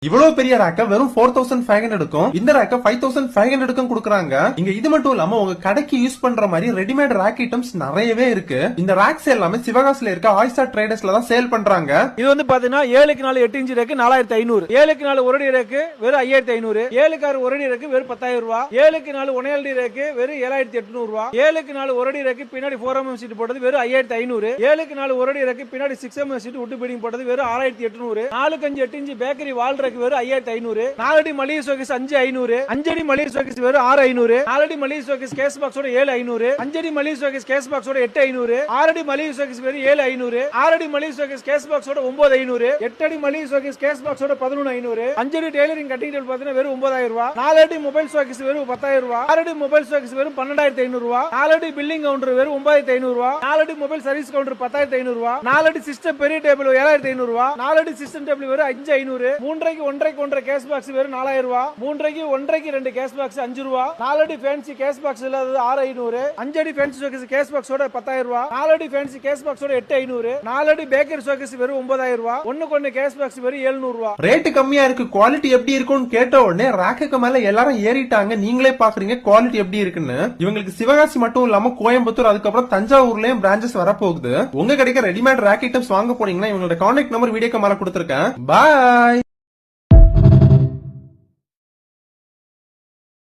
இவ்வளவு பெரிய ரேக்க வெறும் 4500 இந்த ரேக்க 5500 கொடுக்கறாங்க. இங்க இது மட்டும் இல்லாம உங்க கடைக்கு யூஸ் பண்ற மாதிரி ரெடிமேட் ரேக் ஐட்டம்ஸ் நிறையவே இருக்கு. இந்த ரேக்ஸ் எல்லாமே சிவகாசில இருக்க ஆயிஸ்டார் ட்ரேடர்ஸ்ல தான் சேல் பண்றாங்க. இது வந்து பாத்தீங்கன்னா 7க்கு 4 8 இன்ச் ரேக்கு 4500, 7க்கு 4 1 அடி ரேக்கு வெறும் 5500, 7க்கு 6 1 அடி ரேக்கு வெறும் 10000 ரூபாய், 7க்கு 4 1 அடி ரேக்கு வெறும் 7800 ரூபாய், 7க்கு 4 1 அடி ரேக்கு பின்னாடி 4mm சீட் போட்டது வெறும் 5500, 7க்கு 4 1 அடி ரேக்கு பின்னாடி 6mm சீட் உட் பீடிங் போட்டது வெறும் 6800, 4க்கு 5 8 இன்ச் பேக்கரி வால் ரேக்கு வெறும் 5500, 4 அடி மளிகை ஷோகேஸ் 5500, 5 அடி மளிகை ஷோகேஸ் வெறும் 6500, 4 அடி மளிகை ஷோகேஸ் கேஸ் பாக்ஸோட 7500, 5 அடி மளிகை ஷோகேஸ் கேஸ் பாக்ஸோட 8500, 6 அடி மளிகை ஷோகேஸ் வெறும் 7500, 6 அடி மளிகை ஷோகேஸ் கேஸ் பாக்ஸோட 9500, 8 அடி மளிகை ஷோகேஸ் கேஸ் பாக்ஸோட 11500, 5 அடி டெய்லரிங் கட்டிங் டேபிள் பாத்தீங்கன்னா வெறும் 9000 ரூபாய், 4 அடி மொபைல் ஷோகேஸ் வெறும் 10000 ரூபாய், 6 அடி மொபைல் ஷோகேஸ் வெறும் 12500 ரூபாய், 4 அடி பில்லிங் கவுண்டர் வெறும் 9500 ரூபாய், 4 அடி மொபைல் சர்வீஸ் கவுண்டர் 10500 ரூபாய், 4 அடி சிஸ்டம் பெரிய டேபிள் 7500 ரூபாய், 4 அடி சிஸ்டம் டேபிள் வெறும் 5500, 3க்கு 1 கேஸ் பாக்ஸ் வெறும் 4000 ரூபாய், 3க்கு 2 கேஸ் பாக்ஸ் 5 ரூபாய், 4 அடி ஃபேன்சி கேஸ் பாக்ஸ் இல்லாதது 6500, 5 அடி ஃபேன்சி ஷோகேஸ் கேஸ் பாக்ஸோட 10000 ரூபாய், 4 அடி ஃபேன்சி கேஸ் பாக்ஸோட 8500, 4 அடி பேக்கரி ஷோகேஸ் வெறும் 9000 ரூபாய், 1 கேஸ் பாக்ஸ் வெறும் 700 ரூபாய். ரேட் கம்மியா இருக்கு, குவாலிட்டி எப்படி இருக்குன்னு கேட்ட உடனே ரேக்குக்கு மேல எல்லாரும் ஏறிட்டாங்க. நீங்களே பாக்குறீங்க குவாலிட்டி எப்படி இருக்குன்னு. இவங்களுக்கு சிவகாசி மட்டும் இல்லாம கோயம்புத்தூர் அதுக்கப்புறம் தஞ்சாவூர்லயும் பிரான்சஸ் வரப்போகுது. உங்க கிடைக்க ரெடிமேட் ரேக் ஐட்டம்ஸ் வாங்க போனீங்கன்னா இவங்களோட கான்டாக்ட் நம்பர் வீடியோக்கு மேல கொடுத்திருக்கேன். பாய்.